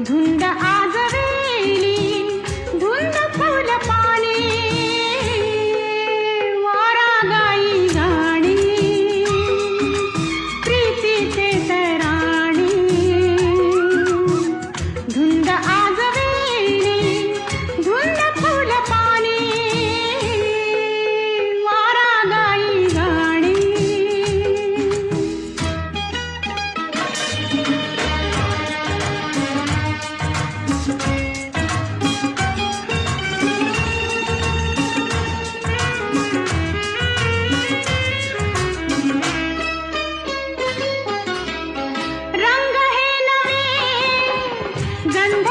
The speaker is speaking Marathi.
धुंद आजवेली धुंद फुल पाने वारा गाई गाणी प्रीतीचे तराणी धुंद आजवेली धुंद फुल पाने वारा गाई गाणी रंग हे नवे गंध